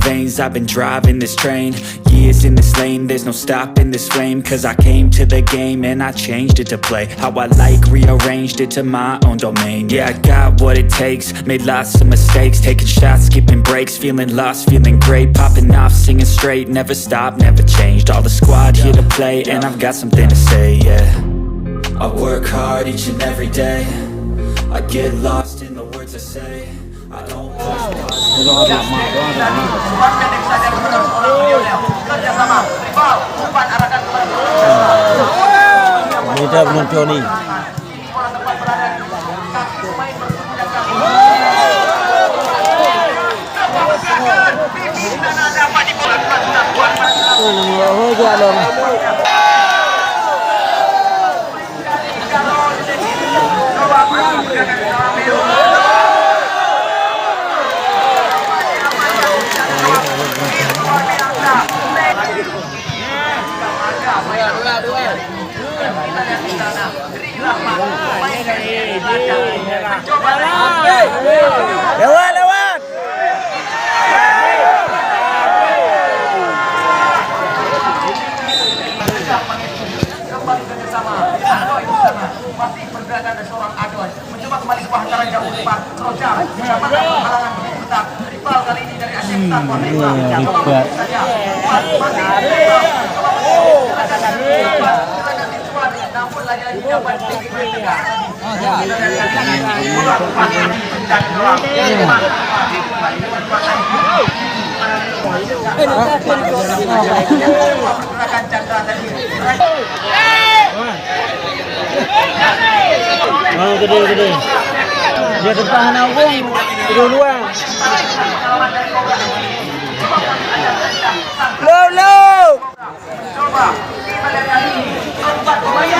veins, I've been driving this train. Years in this lane, there's no stopping this flame. Cause I came to the game and I changed it to play how I like, rearranged it to my own domain. Yeah, I got what it takes, made lots of mistakes, taking shots, skipping breaks, feeling lost, feeling great, popping off, singing straight, never stopped, never changed. All the squad here to play and I've got something to say, yeah. I work hard each and every day, I get lost in the words I say. I don't push Beda penonton nih. Oh, jalan. Lewat, lewat. Kembali kerjasama Adoy masih berada ada seorang Adoy mencoba kembali sebuah hantaran jauh depan Roja mendapatkan penghalangan begitu ketat. Rival kali ini dari Aceh Besar saja masih namun lagi-lagi dapat Oh, gede. Dia depan Agung, duluan. Low. coba kita lihat kali ini empat pemain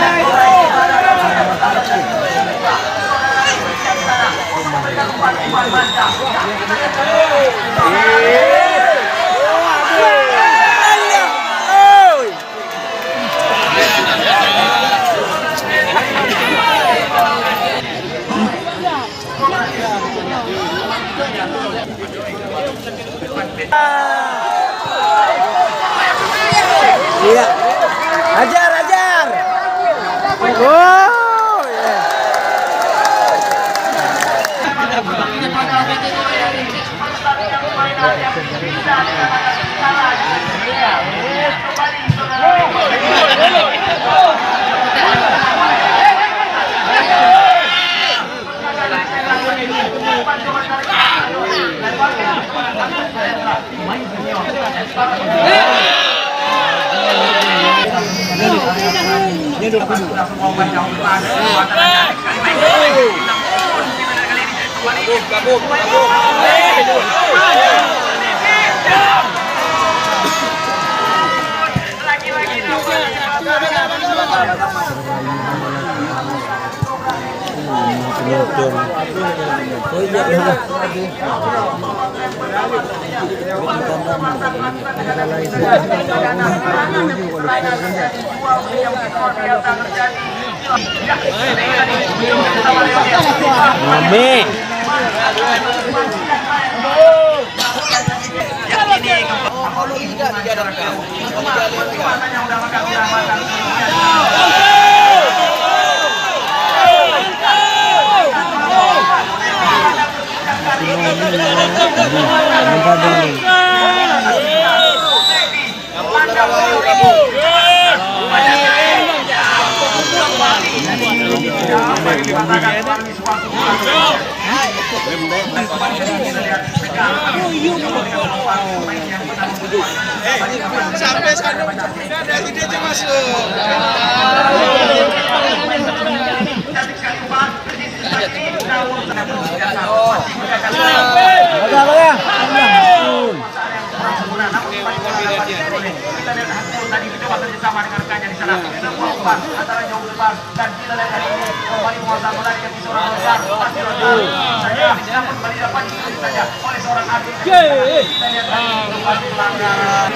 Iya. Ajar. Oh, Sampai sana mencoba dari dia aja masuk. Tadi mencoba kerjasama dengan rekannya di sana. Antara jauh depan dan kita lihat hari ini kembali menguasai bola dengan seorang besar. Pasti Rojar saja namun kembali dapat diikuti saja oleh seorang Adi. Kita lihat hari ini kembali pelanggaran.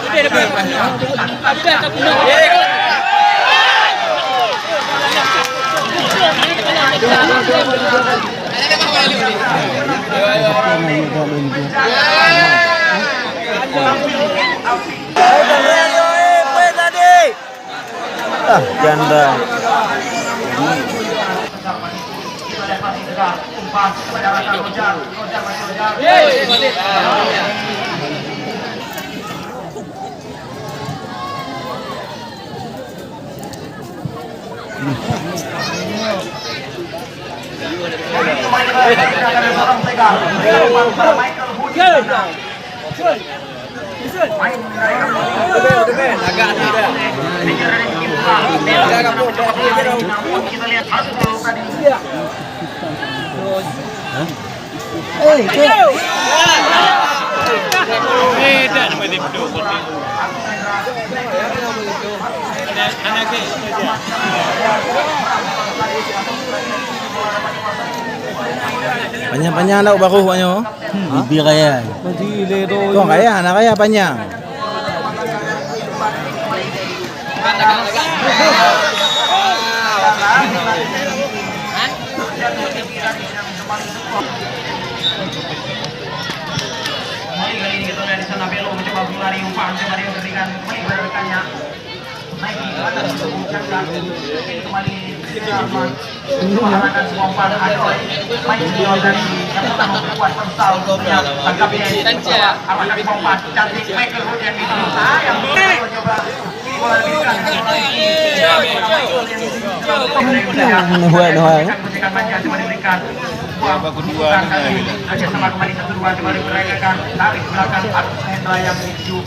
Janda. Kita lihat masih dekat umpan kepada Raka Rojar masih Rojar. Panjang-panjang daw baku banyo. Bibi kaya. Kung kaya, anak kaya panjang. Kali ini kita lihat di sana Belo mencoba berlari umpan, coba dia berikan kembali pada rekannya. Naik ke atas untuk mengucapkan kembali Rahman mengarahkan semua umpan Adoy main beliau dari yang pertama membuat persal yang tangkapnya apakah di umpan cantik Michael Hood yang itu sayang coba bola diberikan kucikan manja cuma diberikan kedua kerjasama kembali 1-2 coba diperagakan tarik ke belakang Agus Hendra yang menuju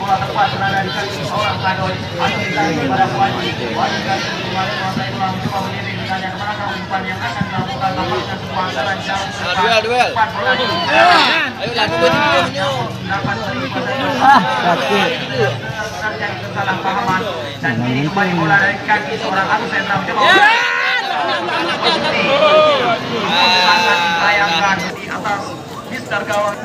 bola tepat berada di kaki seorang Adoy Agus ditarik kepada Wadi menguasai bola mencoba mengirim dengan yang mana umpan yang akan dilakukan tampaknya sebuah antara jauh duel. Ayolah, dapat terjadi kesalahpahaman dan ini kembali bola dari kaki seorang Agus Hendra mencoba sangat disayangkan di atas Mister Gawang.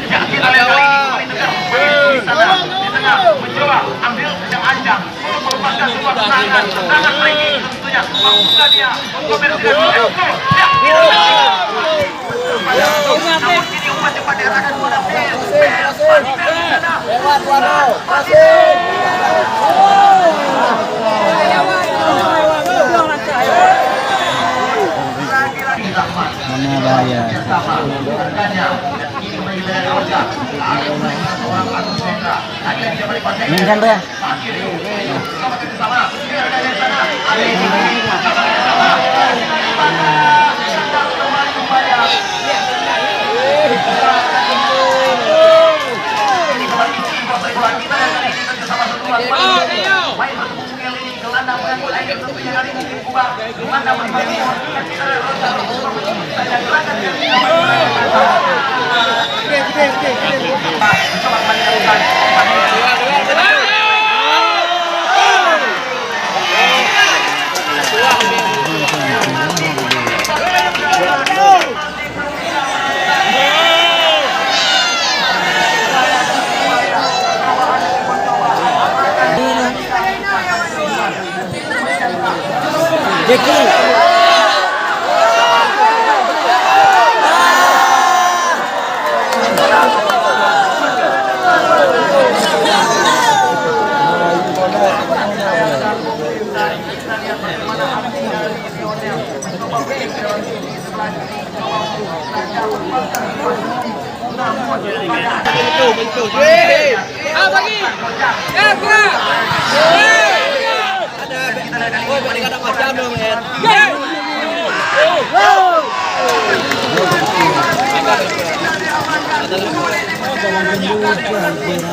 Ya, kita lihat kali ini kembali tegar di sana di tengah mencoba ambil yang anjang untuk melepaskan sebuah serangan sangat tricky tentunya membuka dia komersial namun kini umpan cepat diarahkan kepada Mana bahaya. Ini kan dia.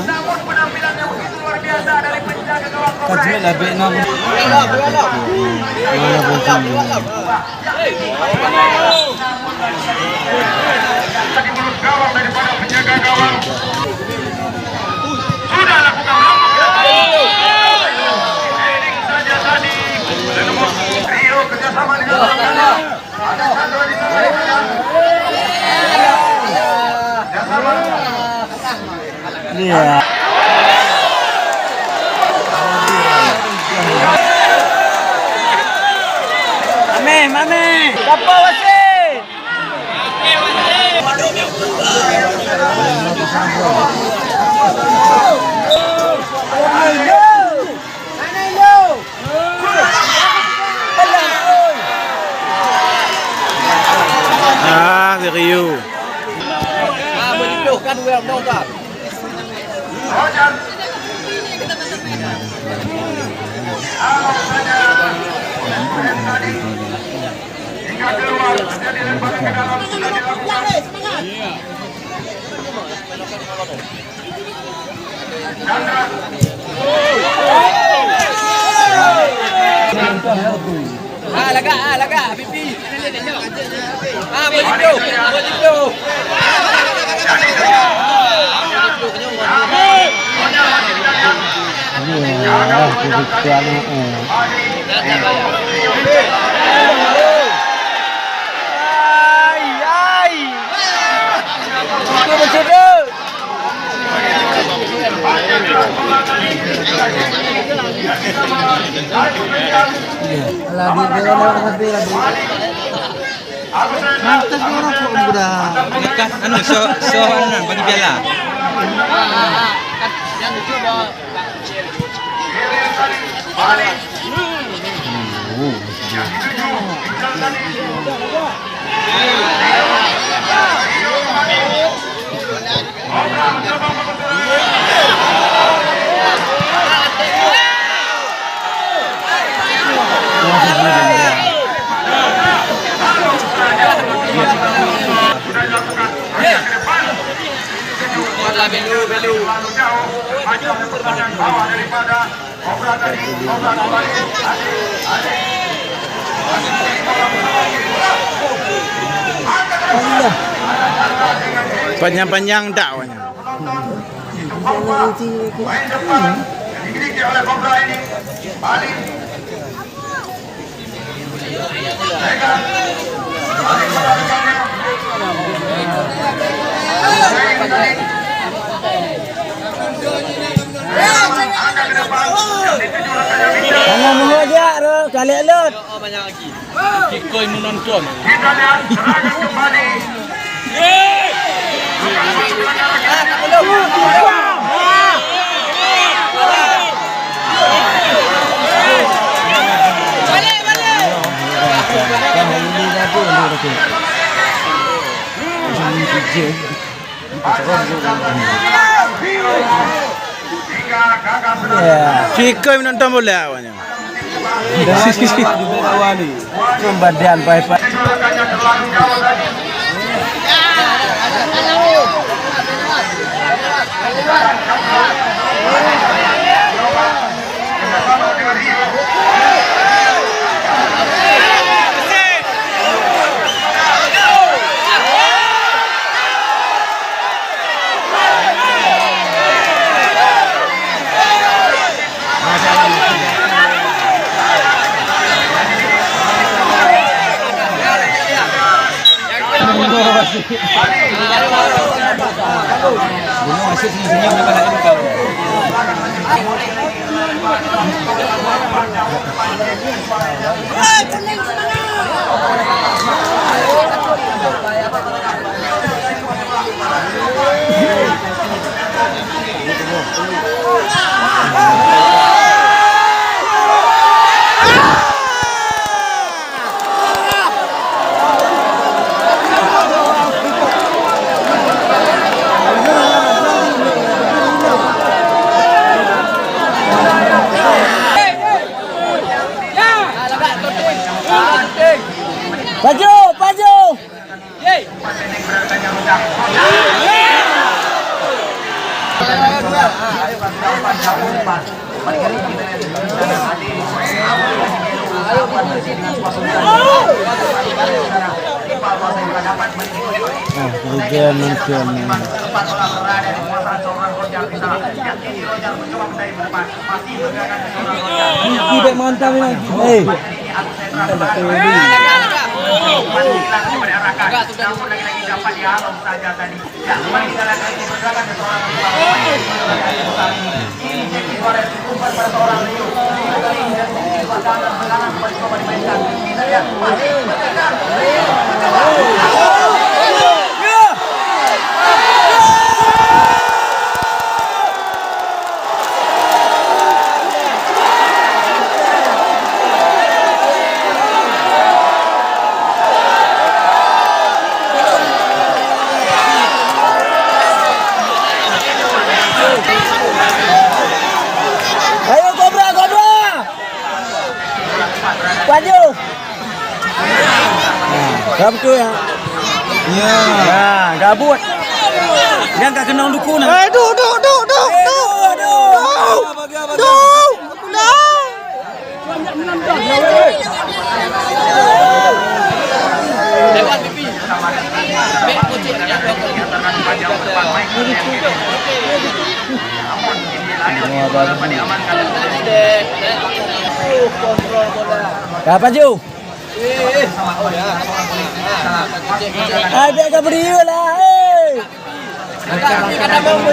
Namun penampilannya begitu luar biasa dari penjaga gawang Korea. Tadi mulut gawang daripada penjaga gawang. Sudah lakukan heading saja tadi. Rio kerjasama dengan Iya. Mame. Siapa wasit? Si Rio. Begitu kan gue mau kan. Hingga keluar, dia dilemparkan ke dalam, sudah dilakukan. Chandra. Laga, pipi. Begitu. Bagi piala. Terlalu jauh, maju pertahanan bawah daripada Obra tadi, Obra kembali, Panjang-panjang dakwanya. main depan, dimiliki oleh Obra ini, balik, pegang, balik melakukannya, angkat ke depan, yang dituju rekannya Victor. Jangan menghojak, kali alut. Banyak lagi. Kikoi menonton. Kita lihat serangan kembali. Hingga gagal benar. Kikoi menonton bola awalnya. Pembadian baik-baik. Rekannya terlalu jauh tadi. Baju. Tidak mantap lagi. Umpan hilang coba diarahkan. Namun lagi-lagi dapat dihalau saja tadi. Ya, kembali kita lihat ini pergerakan seorang pemain. Ini Jeki Suarez umpan pada seorang Rio. Rio kali ini dan sisi sebelah kanan kembali coba dimainkan. Kita lihat masih bergerak. Rio mencoba. Ayo Cobra, Cobra. Maju. Gak betul ya. Iya. Nah, gabut. Dia nggak kenal dukungan. Duh. Lewat pipi. Bek kucing ya. Kontrol bola. Kapan Ju? Oh ya. Ada Gabriel lah.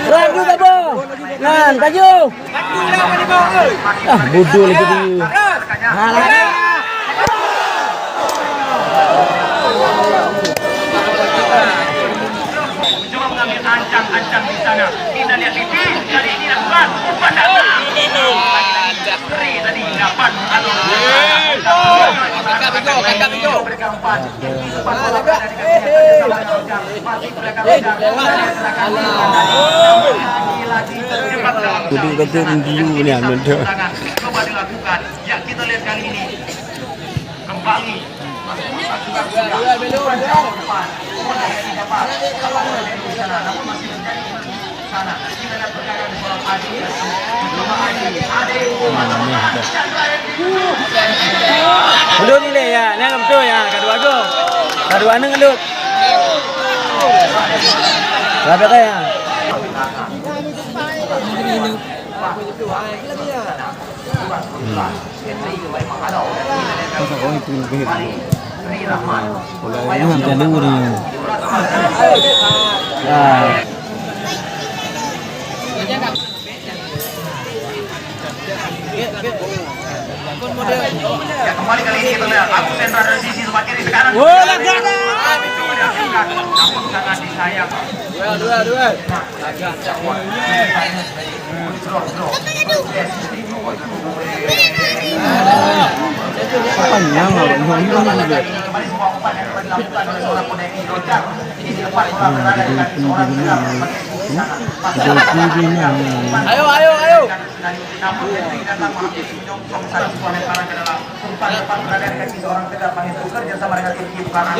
Rang juga bang. Nan, Kaju. Ah, bodoh lagi dia. Coba mengambil ancang-ancang di sana. Kita lihat pipi kali ini lakukan umpan datang. Lagi-lagi tadi dapat alur. Kakak Bigo. Kudu kata tinggi ni anda. Coba dilakukan. Ya, kita lihat kali ini. Kembali. Ngelut ni deh ya, ni betul ya. Kedua go. Kedua ni ngelut. Berapa kaya? Jangan dengar ni. Ya, kembali kali ini kita lihat Agus Hendra dari sisi sebelah kiri sekarang. Namun sangat disayang. Dua. Panjang Kembali semua umpan yang dilakukan oleh seorang pemain ini Rojar. Ini dilepas bola berada dengan seorang gerak sebagai Ayo. namun Henry datang mengambil menyongsong satu sebuah lemparan ke dalam umpan depan berada di kaki seorang Tegar Pangestu bekerja sama dengan tim Kim Karang.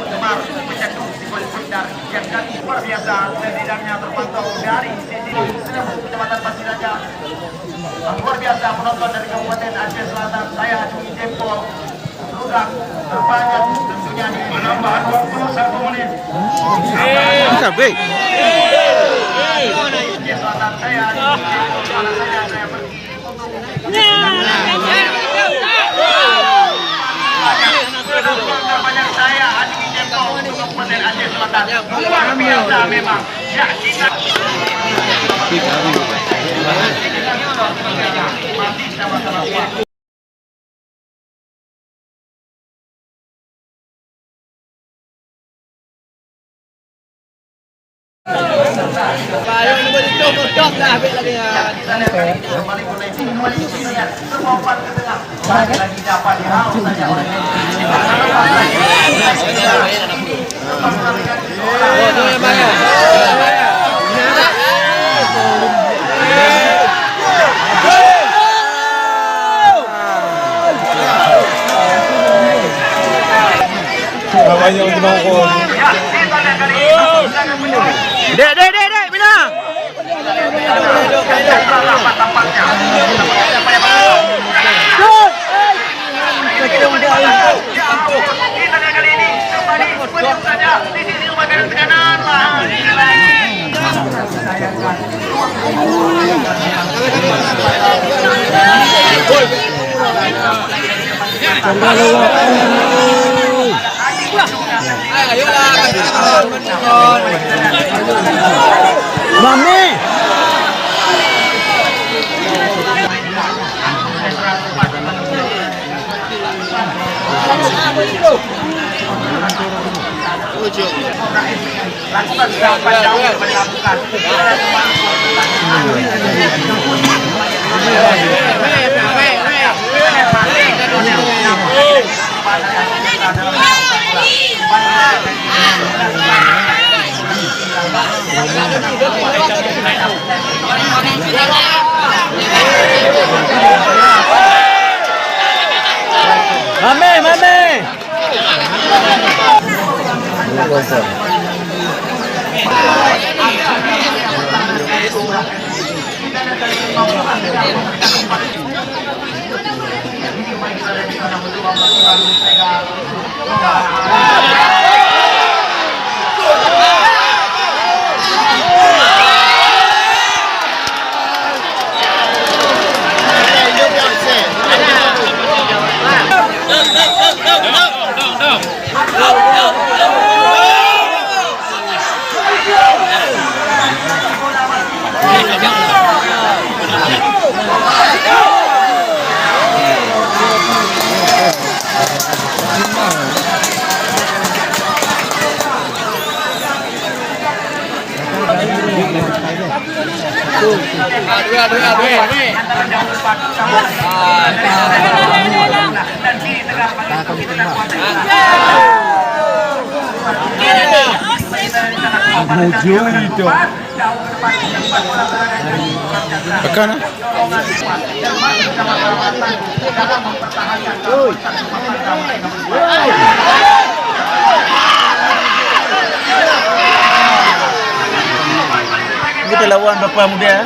Gemar mencetuk si gol Sundar yang kali luar biasa tendangannya terpantau dari sisi Kecamatan Pasir Raja. Luar biasa penonton dari Kabupaten Aceh Selatan. Saya Cumi Jempol Ludak terbanyak tentunya di penambahan waktu 1 menit. Sampai. Aceh Selatan saya Cumi Jempol saya pergi untuk banyak saya Cumi Jempol untuk Kabupaten Aceh Selatan. Luar biasa memang. Ya kita masih sama-sama kuat. Payung ni duduk dah habis lagi ya. Lagi dapat dihalau saja oleh Oh, tu yang banyak. Banyak untuk nongol. Dek, bila? Kita lihat kali ini kembali saja di sisi rumah kanan. Mami. Lakukan sedang panjang yang dilakukan. Mami. Kita lawan Bapa Muda.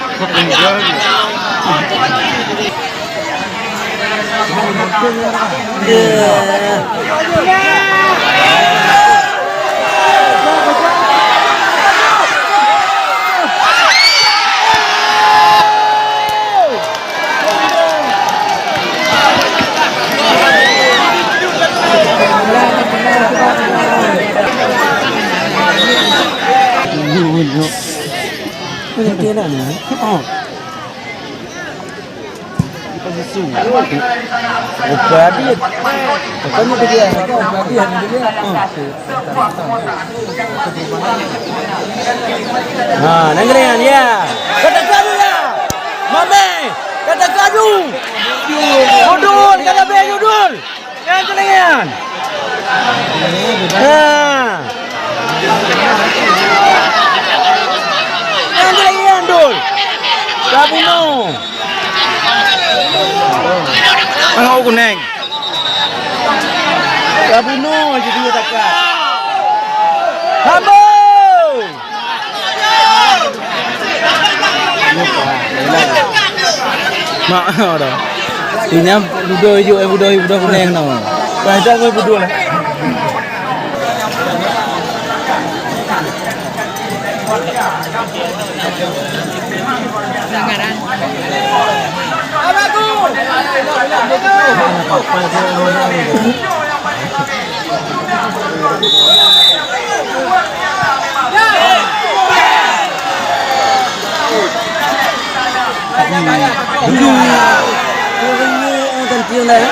Nah, nenggelingan ya. Kata kadu ya. Mame, kata kadu. Udul, kata be udul. Nenggelingan. Nah. Nenggelingan dul. Kabuno. Ang kuneng. Kabuno jadi takat. Habo. Mak dah. Ini budo hijau, budo kuning no. Baca gue budo lah. Sangaran. Abaku. Gantian dah.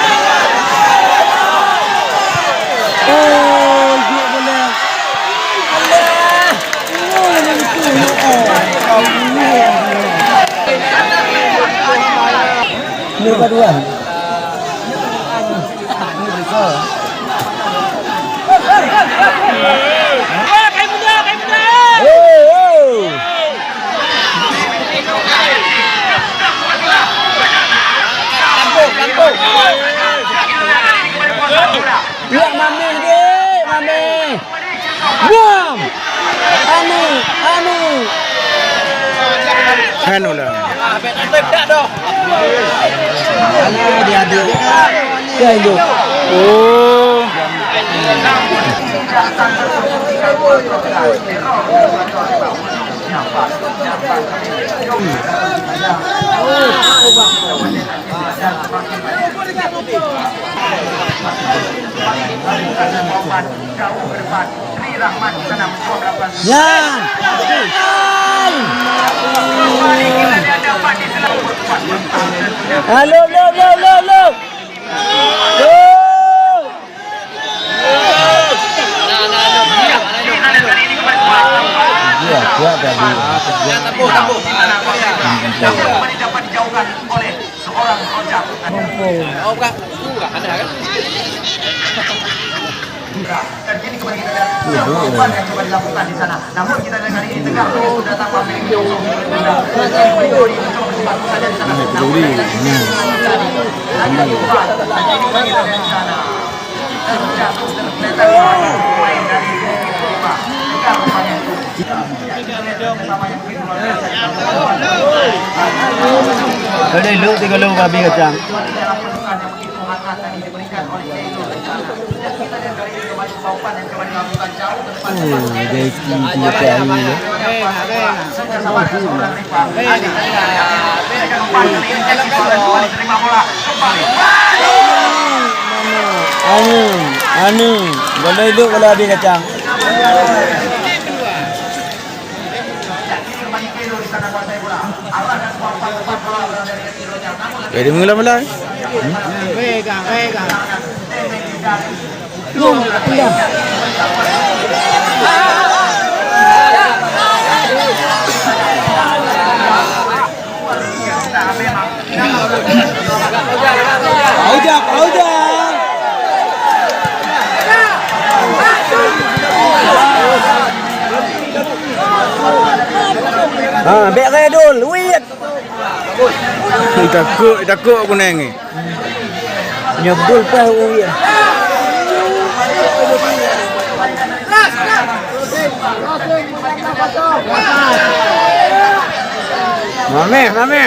Oh, dia boleh. Ini kedua. Ya mami lagi, mami. Buam. Anu. Anu lah. Tak dah. Ana dia. Ya, itu. Oh. Halo. Kembali dapat dijauhkan oleh seorang rojak. Oh, bukan. Enggak ada kan? Dan kini kembali kita lihat perubahan yang coba dilakukan di sana. Namun kita lihat kali ini tegak terus datang Pemilik Jokowi. Widori mencoba bersepatu saja di sana. Namun hanya perubahan. Dan kini kembali kita lihat di sana. Terjatuh tergeletak main dari Bukit Prima. Tegak rupanya itu. Ada lu 30 babi kacang. Anu, boleh hidup kalau habis kacang. Jadi mula-mula. Pegang. Aujak. Bek redul, wait. Takut aku nengih. Nyebul pah wait. Mame. Mame.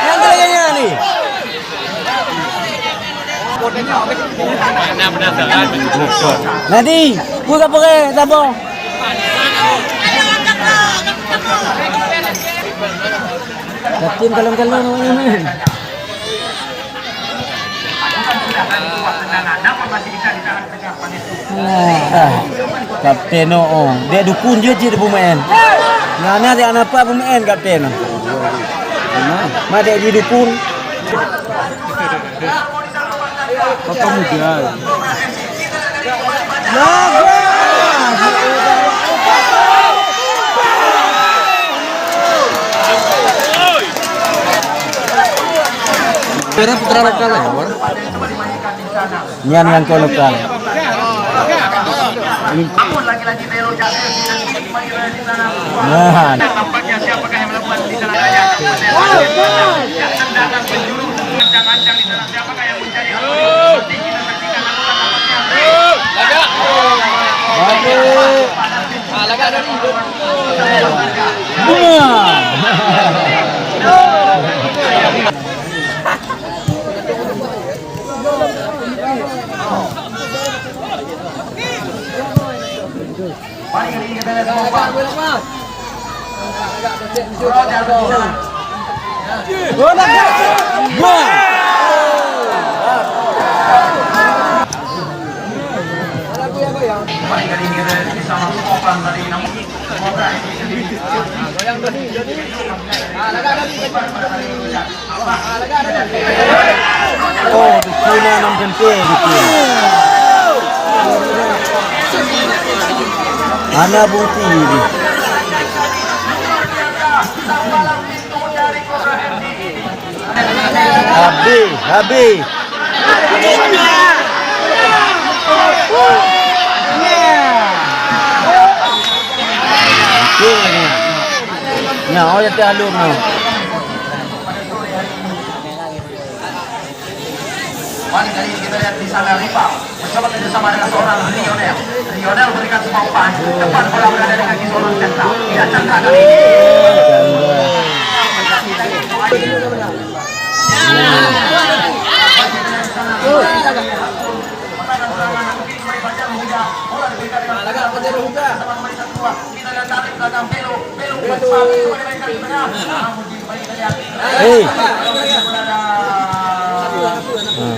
Yang kaliannya ni. Nadi, buka pakai tabung. Kapten kalon-kalon ini. Kapten dia dukun je di pemain. Nana dia apa pemain kapten. Dia di dukun. Apa muda. Putra lokal ya, Bor? Yang kau lokal. Lagi-lagi Telo jatuh dan kini kembali di sana. Nah, Tampaknya siapakah yang melakukan di sana? Tendangan penjuru ancang-ancang di sana. Siapakah yang mencari? Seperti kita saksikan nampaknya. Laga ada ni. Mari kita lihat pompa. Rojar di sana. Mari kita bisa masuk pompa tadi namun pompa ini oh, dukuna nam tempe dukun. Ana bukti ini. Habis. Nah, oh jadi alur no. Kembali kali ini kita lihat di sana Rival mencoba kerjasama dengan seorang Lionel. Lionel berikan semua umpan. Depan bola berada dengan seorang Chandra. Tidak Chandra kali ini.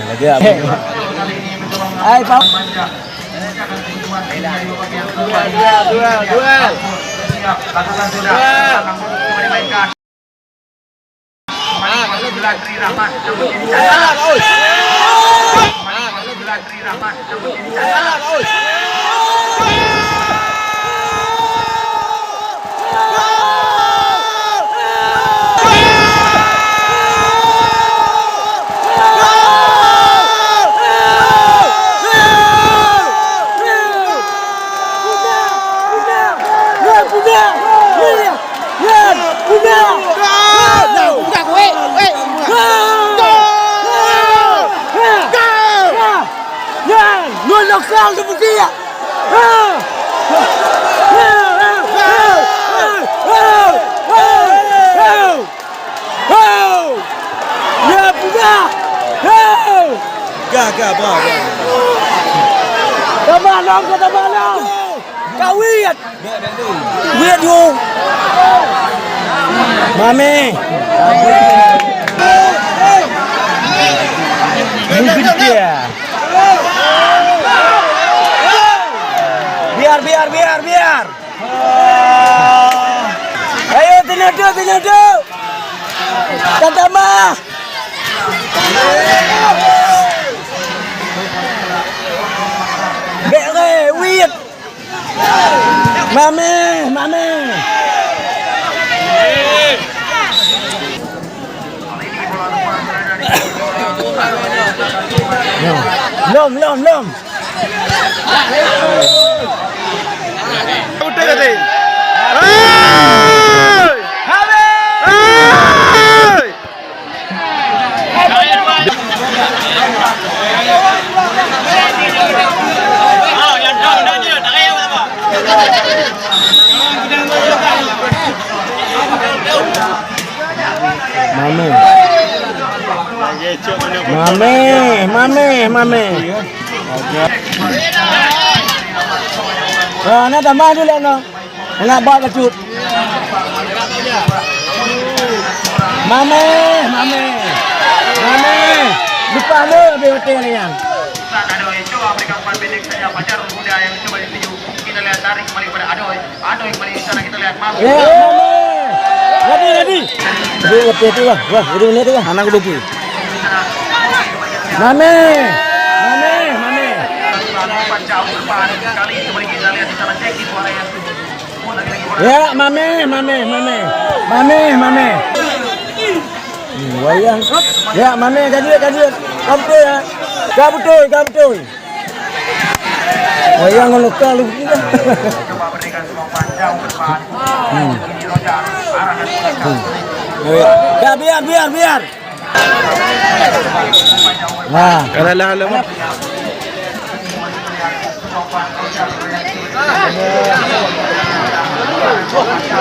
Lagi apa? Hai, Pak. Duel. Lakukan sudah. Dimainkan. Tri Rahman. Tri Rahman. Lokal tu bukti ya. Ya punya. Gak bravo. Tamalong ke tamalong. Kawit. Wait you. Mami. Mungkin dia. Biar. Ayo tinadu. Tantama. Bere, wait. Mame. Lom. Udah tadi. Mame. Nak tambah dulu nak. Nak bawa kecut. Mame. Lupa lu habis hotel ni kan. Adoy coba berikan umpan pendek saja Fajar Muda yang coba dituju. Kita lihat tarik kembali pada Adoy kembali di sana kita lihat Mame. Ready. Dua hotel tu lah. Wah, dua menit tu lah. Anak dulu. Mame. Umpan jauh depan kali ini kembali kita lihat di sana Jeki suara yang Ya, Mame. Wayang. Ya, Mame kajian. Kampung ya. Kampung. Wayang lokal lu. coba berikan semua umpan jauh depan. Ini Roja arah dan Biar. Nah, Alah.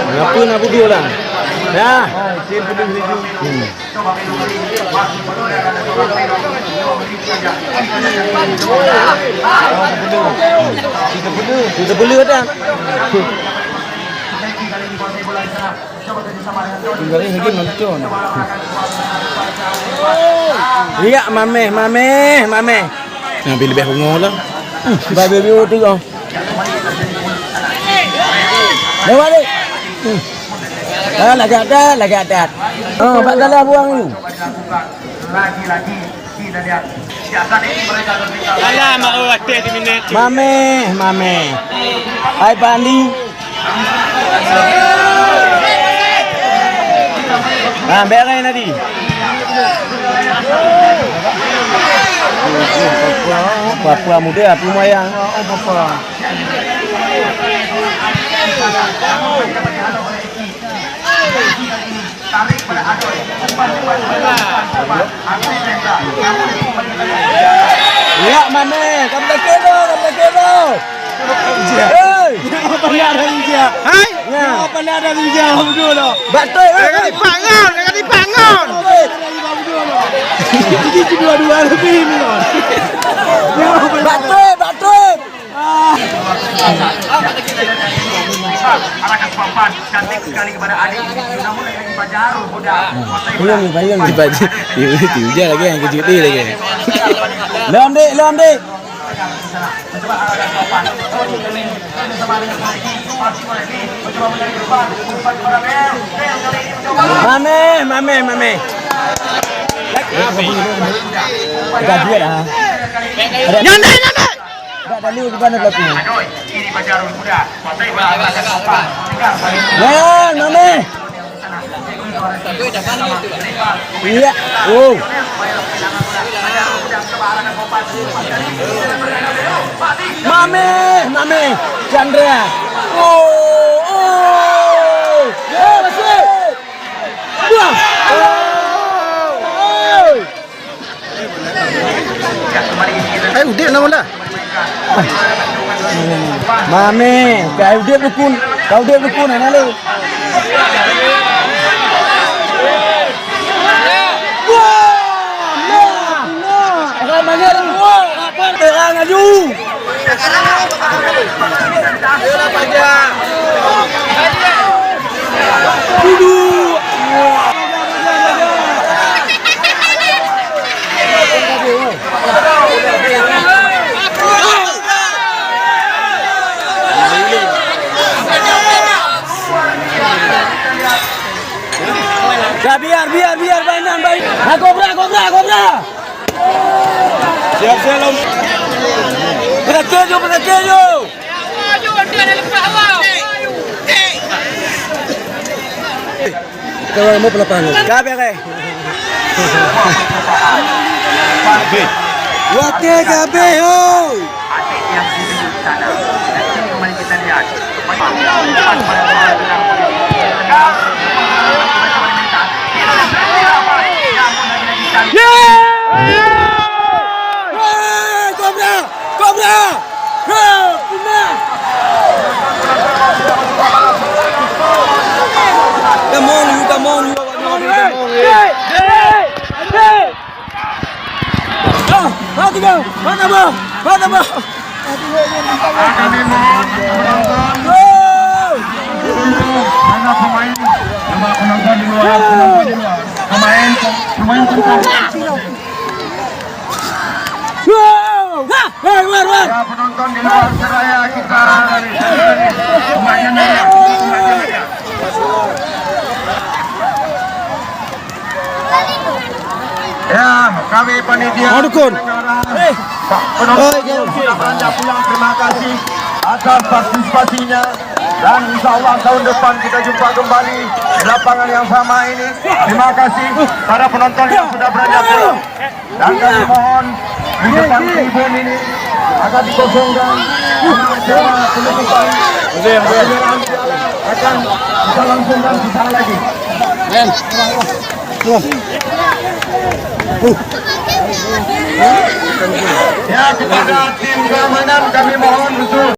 Ngapain nak duduk lah? Ya. Kita beli ada. Tinggal ini lagi nonton. Iya, mame. Nak lebih hongol lah. Babe biu tu kau. Lewat ni. Lagi atas. Oh, Pak Dalah buang ni. Lagi-lagi kita lihat siasat ini mereka berbicara. Alah, mau atas di minit. Mame. Hai Pandi. Berai tadi. Papua muda, Pumayang. Papua. tarik pada Adoy, umpan Adoy Hendra, namun kembali kita lihat. Ya, Mane, kamu kero. Hei, apa ni ada ni dia? Hai? Ya, apa ni ada ni dia? Dulu. Batul. Jangan dipangon. Ini dua-dua lebih ni. Batul. Arahkan papan cantik sekali kepada Adi, namun lagi Bajarul muda. Bayang. Tiu je lagi yang kejut dia lagi. Lom dik. Mencoba arahkan papan. Bersama dengan Koleksi, masih Koleksi mencoba mencari umpan kepada Bel. Bel kali ini mencoba. Mame. Dah duit dah. Nyandai. Dah dali ke mana laku? Adoy, ini Bajarul muda. Kuasai arahkan papan. Mame. Iya. Oh. Mame. Chandra. Oh. Masuk. Buang. Udah nama dah. Mame, kau dia berkun mana lu? Wah, mana lu? Apa terang aju? Biar mainan baik. Kobra. Siap lom. Berkejo. Maju dia ada lepas awal. Kalau mau pelapangan. Gabe. Wate gabe ho. Adik yang di sana. Dan kembali kita lihat. Cobra! Pindah! Come on you. Mana bang? Kami mohon mana pemain penonton di luar. Pemain tentang ya penonton di luar seraya kita pemainnya. Ya, kami panitia penonton sudah beranjak pulang. Terima kasih atas partisipasinya, dan insya Allah tahun depan kita jumpa kembali di lapangan yang sama ini. Terima kasih para penonton yang sudah beranjak pulang, dan kami mohon di depan tribun ini akan dikosongkan acara penutupan akan kita langsungkan di sana lagi. Ya, kepada tim keamanan kami mohon untuk